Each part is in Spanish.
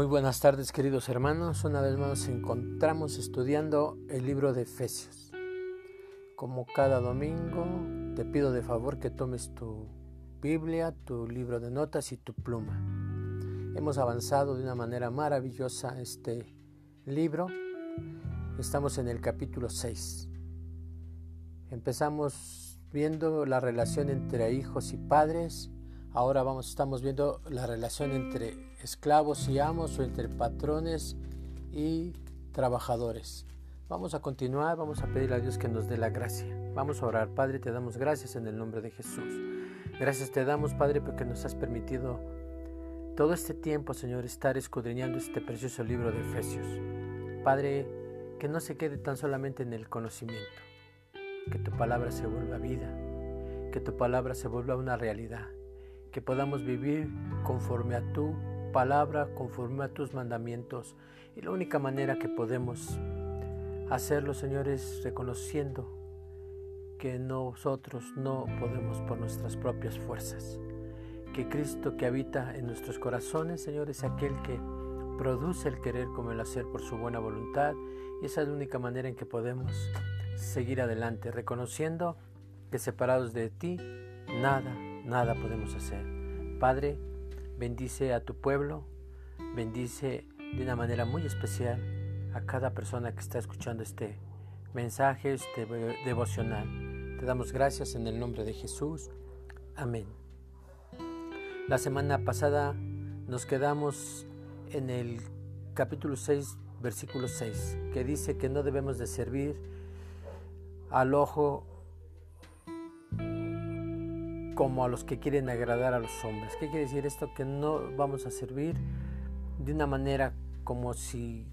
Muy buenas tardes, queridos hermanos. Una vez más nos encontramos estudiando el libro de Efesios. Como cada domingo, te pido de favor que tomes tu Biblia, tu libro de notas y tu pluma. Hemos avanzado de una manera maravillosa este libro. Estamos en el capítulo 6. Empezamos viendo la relación entre hijos y padres. Ahora estamos viendo la relación entre esclavos y amos, o entre patrones y trabajadores. Vamos a continuar, vamos a pedirle a Dios que nos dé la gracia. Vamos a orar. Padre, te damos gracias en el nombre de Jesús. Gracias te damos, Padre, porque nos has permitido todo este tiempo, Señor, estar escudriñando este precioso libro de Efesios. Padre, que no se quede tan solamente en el conocimiento, que tu palabra se vuelva vida, que tu palabra se vuelva una realidad, que podamos vivir conforme a tu palabra, conforme a tus mandamientos. Y la única manera que podemos hacerlo, Señor, es reconociendo que nosotros no podemos por nuestras propias fuerzas. Que Cristo que habita en nuestros corazones, Señor, es aquel que produce el querer como el hacer por su buena voluntad. Y esa es la única manera en que podemos seguir adelante, reconociendo que separados de ti, nada podemos hacer. Padre, bendice a tu pueblo, bendice de una manera muy especial a cada persona que está escuchando este mensaje, este devocional. Te damos gracias en el nombre de Jesús. Amén. La semana pasada nos quedamos en el capítulo 6, versículo 6, que dice que no debemos de servir al ojo como a los que quieren agradar a los hombres. ¿Qué quiere decir esto? Que no vamos a servir de una manera como si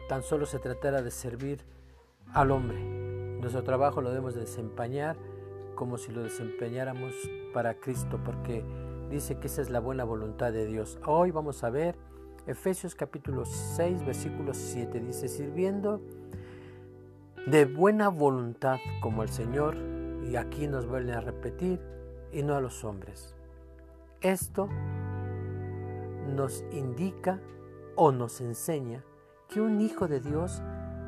tan solo se tratara de servir al hombre. Nuestro trabajo lo debemos de desempeñar como si lo desempeñáramos para Cristo, porque dice que esa es la buena voluntad de Dios. Hoy vamos a ver Efesios capítulo 6, versículo 7. Dice, sirviendo de buena voluntad como el Señor, y aquí nos vuelven a repetir, y no a los hombres. Esto nos indica o nos enseña que un hijo de Dios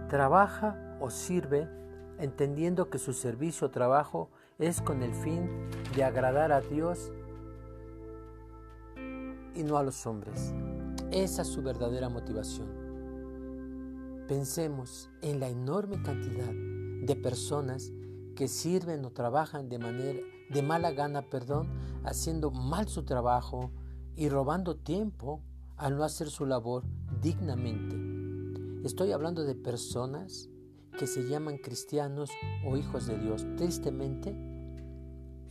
trabaja o sirve entendiendo que su servicio o trabajo es con el fin de agradar a Dios y no a los hombres. Esa es su verdadera motivación. Pensemos en la enorme cantidad de personas que sirven o trabajan de mala gana, haciendo mal su trabajo y robando tiempo al no hacer su labor dignamente. Estoy hablando de personas que se llaman cristianos o hijos de Dios. Tristemente,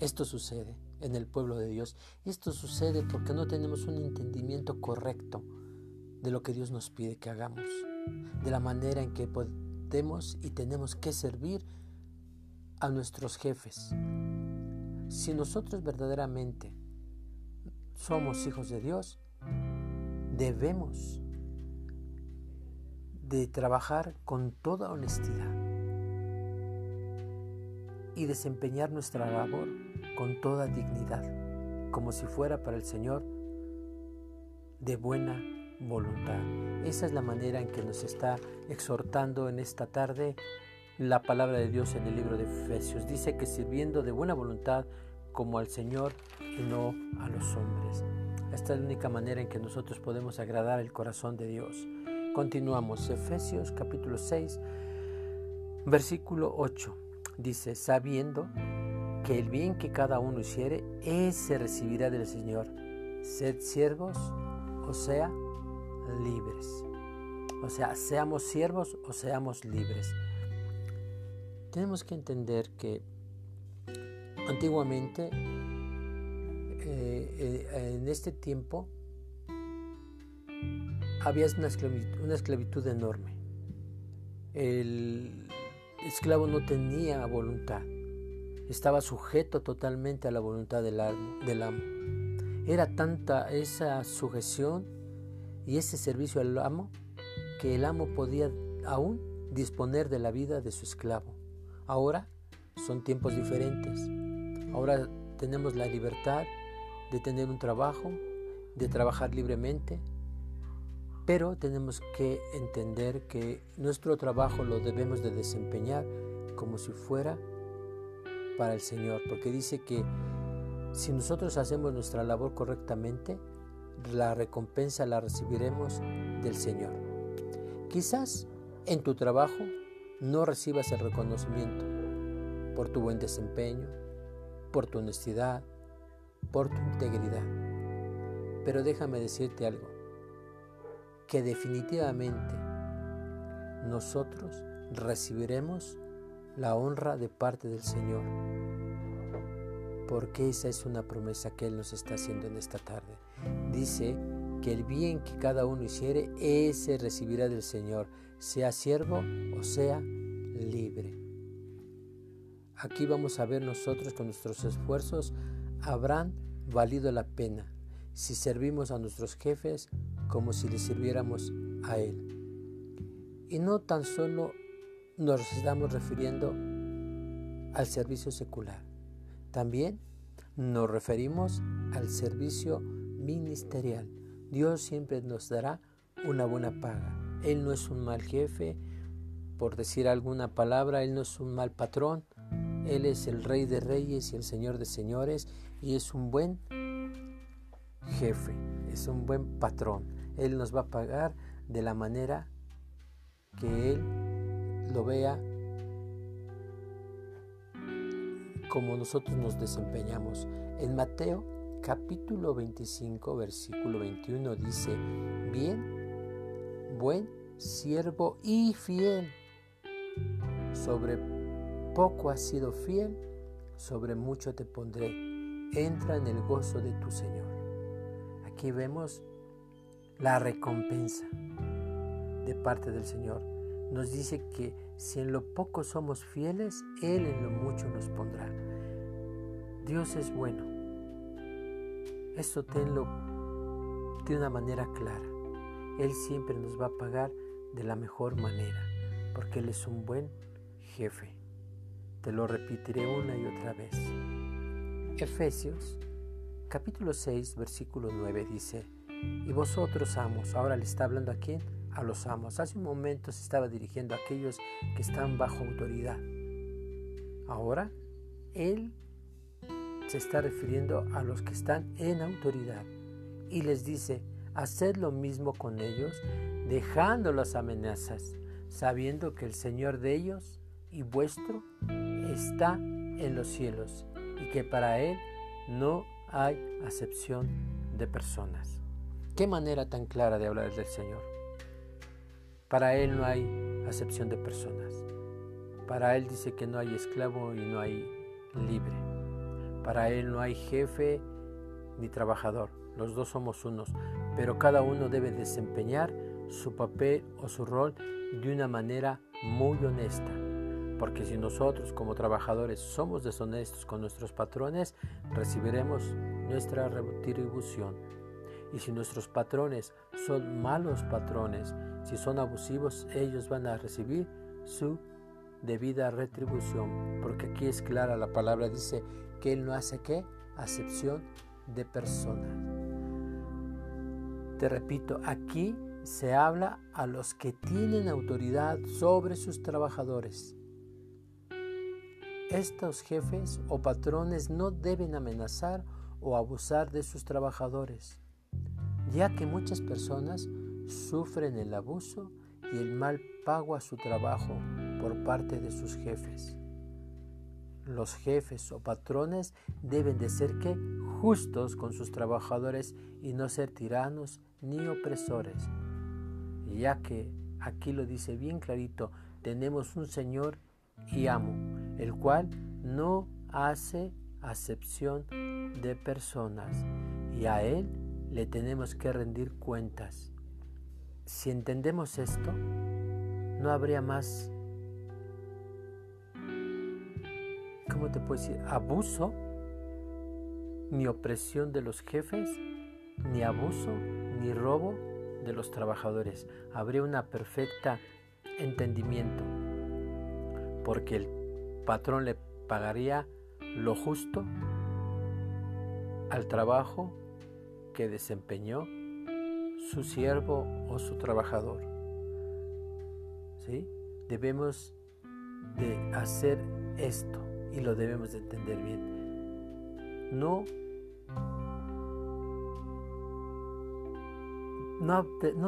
esto sucede en el pueblo de Dios. Esto sucede porque no tenemos un entendimiento correcto de lo que Dios nos pide que hagamos, de la manera en que podemos y tenemos que servir a nuestros jefes. Si nosotros verdaderamente somos hijos de Dios, debemos de trabajar con toda honestidad y desempeñar nuestra labor con toda dignidad, como si fuera para el Señor de buena voluntad. Esa es la manera en que nos está exhortando en esta tarde la palabra de Dios en el libro de Efesios. Dice que sirviendo de buena voluntad como al Señor y no a los hombres. Esta es la única manera en que nosotros podemos agradar el corazón de Dios. Continuamos. Efesios capítulo 6, versículo 8. Dice, sabiendo que el bien que cada uno hiciere, ese recibirá del Señor. Sed siervos, o sea, libres. O sea, seamos siervos o seamos libres. Tenemos que entender que antiguamente, en este tiempo, había una esclavitud enorme. El esclavo no tenía voluntad, estaba sujeto totalmente a la voluntad del amo. Era tanta esa sujeción y ese servicio al amo que el amo podía aún disponer de la vida de su esclavo. Ahora son tiempos diferentes. Ahora tenemos la libertad de tener un trabajo, de trabajar libremente, Pero tenemos que entender que nuestro trabajo lo debemos de desempeñar como si fuera para el Señor, porque dice que si nosotros hacemos nuestra labor correctamente, la recompensa la recibiremos del Señor. Quizás en tu trabajo no recibas el reconocimiento por tu buen desempeño, por tu honestidad, por tu integridad. Pero déjame decirte algo, que definitivamente nosotros recibiremos la honra de parte del Señor, porque esa es una promesa que Él nos está haciendo en esta tarde. Dice que el bien que cada uno hiciere, ese recibirá del Señor, sea siervo o sea libre. Aquí vamos a ver nosotros que nuestros esfuerzos habrán valido la pena si servimos a nuestros jefes como si les sirviéramos a Él. Y no tan solo nos estamos refiriendo al servicio secular, también nos referimos al servicio ministerial. Dios siempre nos dará una buena paga. Él no es un mal jefe, por decir alguna palabra, Él no es un mal patrón. Él es el Rey de Reyes y el Señor de Señores, y es un buen jefe, es un buen patrón. Él nos va a pagar de la manera que Él lo vea, como nosotros nos desempeñamos. En Mateo capítulo 25 versículo 21 dice: bien, buen siervo y fiel, sobre poco has sido fiel, sobre mucho te pondré, entra en el gozo de tu Señor. Aquí vemos la recompensa de parte del Señor. Nos dice que si en lo poco somos fieles, Él en lo mucho nos pondrá. Dios es bueno. Esto tenlo de una manera clara. Él siempre nos va a pagar de la mejor manera, porque Él es un buen jefe. Te lo repetiré una y otra vez. Efesios capítulo 6 versículo 9 dice: y vosotros, amos, ahora le está hablando a quién, a los amos. Hace un momento se estaba dirigiendo a aquellos que están bajo autoridad. Ahora Él se está refiriendo a los que están en autoridad y les dice: haced lo mismo con ellos, dejando las amenazas, sabiendo que el Señor de ellos y vuestro está en los cielos, y que para Él no hay acepción de personas. Qué manera tan clara de hablar del Señor. Para Él no hay acepción de personas. Para Él dice que no hay esclavo y no hay libre. Para Él no hay jefe ni trabajador. Los dos somos unos, pero cada uno debe desempeñar su papel o su rol de una manera muy honesta. Porque si nosotros como trabajadores somos deshonestos con nuestros patrones, recibiremos nuestra retribución. Y si nuestros patrones son malos patrones, si son abusivos, ellos van a recibir su debida retribución. Porque aquí es clara la palabra, dice que Él no hace ¿qué? Acepción de personas. Te repito, aquí se habla a los que tienen autoridad sobre sus trabajadores. Estos jefes o patrones no deben amenazar o abusar de sus trabajadores, ya que muchas personas sufren el abuso y el mal pago a su trabajo por parte de sus jefes. Los jefes o patrones deben de ser ¿qué? Justos con sus trabajadores y no ser tiranos ni opresores, ya que aquí lo dice bien clarito: tenemos un Señor y amo, el cual no hace acepción de personas, y a Él le tenemos que rendir cuentas. Si entendemos esto, no habría más, ¿cómo te puedo decir?, abuso ni opresión de los jefes, ni abuso ni robo de los trabajadores. Habría un perfecto entendimiento, porque el patrón le pagaría lo justo al trabajo que desempeñó su siervo o su trabajador. ¿Sí? Debemos de hacer esto y lo debemos de entender bien. No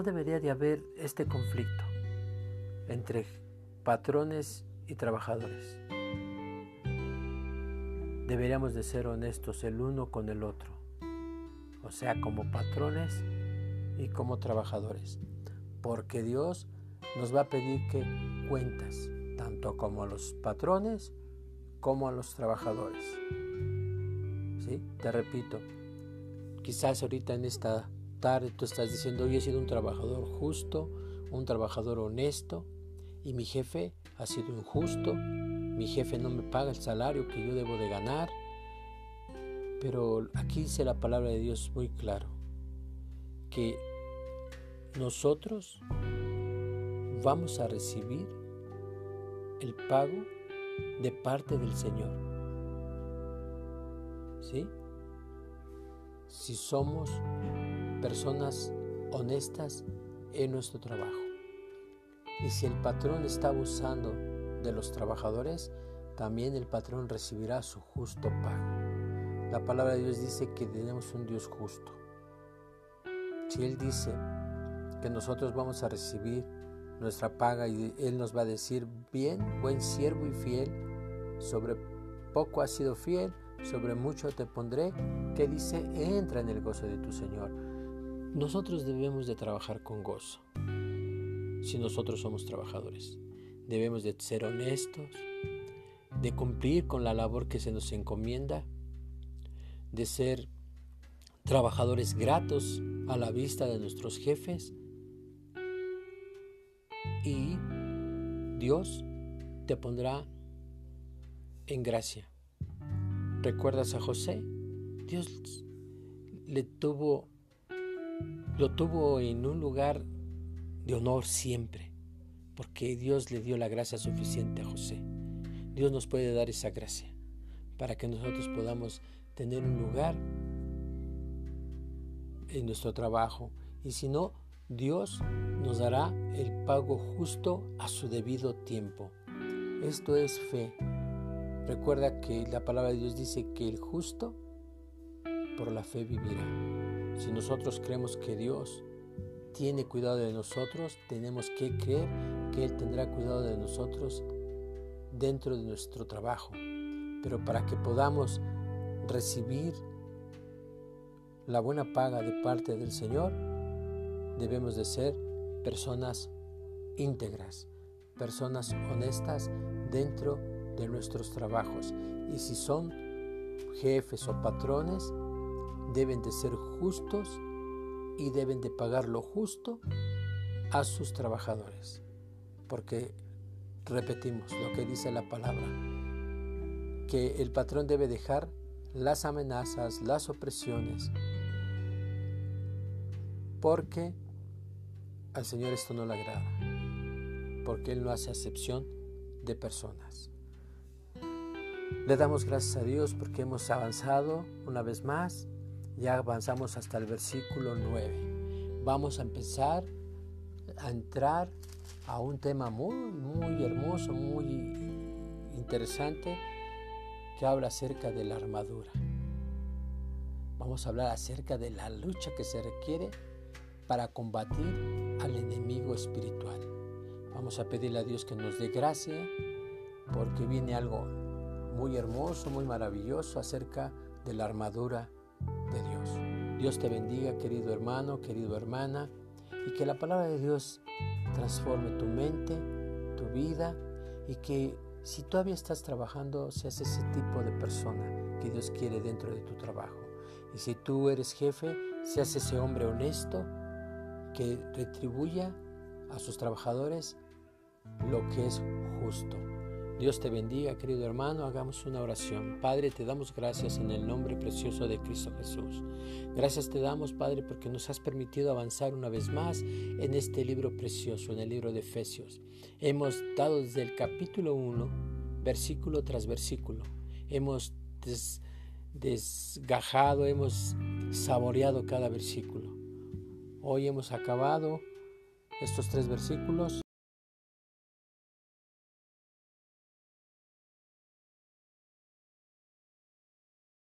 debería de haber este conflicto entre patrones y trabajadores. Deberíamos de ser honestos el uno con el otro, o sea, como patrones y como trabajadores, porque Dios nos va a pedir que cuentas, tanto como a los patrones como a los trabajadores. ¿Sí? Te repito, quizás ahorita en esta tarde tú estás diciendo: yo he sido un trabajador justo, un trabajador honesto, y mi jefe ha sido injusto, mi jefe no me paga el salario que yo debo de ganar. Pero aquí dice la palabra de Dios muy claro, que nosotros vamos a recibir el pago de parte del Señor. ¿Sí? Si somos personas honestas en nuestro trabajo. Y si el patrón está abusando de los trabajadores, también el patrón recibirá su justo pago. La palabra de Dios dice que tenemos un Dios justo. Si Él dice que nosotros vamos a recibir nuestra paga y Él nos va a decir: bien, buen siervo y fiel, sobre poco has sido fiel, sobre mucho te pondré, que dice: entra en el gozo de tu Señor. Nosotros debemos de trabajar con gozo. Si nosotros somos trabajadores, debemos de ser honestos, de cumplir con la labor que se nos encomienda, de ser trabajadores gratos a la vista de nuestros jefes, y Dios te pondrá en gracia. ¿Recuerdas a José? Dios lo tuvo en un lugar de honor siempre, porque Dios le dio la gracia suficiente a José. Dios nos puede dar esa gracia para que nosotros podamos tener un lugar en nuestro trabajo, y si no, Dios nos dará el pago justo a su debido tiempo. Esto es fe. Recuerda que la palabra de Dios dice que el justo por la fe vivirá. Si nosotros creemos que Dios tiene cuidado de nosotros, tenemos que creer que Él tendrá cuidado de nosotros dentro de nuestro trabajo. Pero para que podamos recibir la buena paga de parte del Señor, debemos de ser personas íntegras, personas honestas dentro de nuestros trabajos. Y si son jefes o patrones, deben de ser justos y deben de pagar lo justo a sus trabajadores. Porque, repetimos lo que dice la palabra, que el patrón debe dejar las amenazas, las opresiones, porque al Señor esto no le agrada, porque Él no hace acepción de personas. Le damos gracias a Dios porque hemos avanzado una vez más. Ya avanzamos hasta el versículo 9. Vamos a empezar a entrar a un tema muy hermoso, muy interesante, que habla acerca de la armadura. Vamos a hablar acerca de la lucha que se requiere para combatir al enemigo espiritual. Vamos a pedirle a Dios que nos dé gracia, porque viene algo muy hermoso, muy maravilloso acerca de la armadura de Dios. Dios te bendiga, querido hermano, querida hermana, y que la palabra de Dios transforme tu mente, tu vida, y que si todavía estás trabajando, seas ese tipo de persona que Dios quiere dentro de tu trabajo. Y si tú eres jefe, seas ese hombre honesto que retribuya a sus trabajadores lo que es justo. Dios te bendiga, querido hermano. Hagamos una oración. Padre, te damos gracias en el nombre precioso de Cristo Jesús. Gracias te damos, Padre, porque nos has permitido avanzar una vez más en este libro precioso, en el libro de Efesios. Hemos dado desde el capítulo 1, versículo tras versículo. Hemos desgajado, hemos saboreado cada versículo. Hoy hemos acabado estos 3 versículos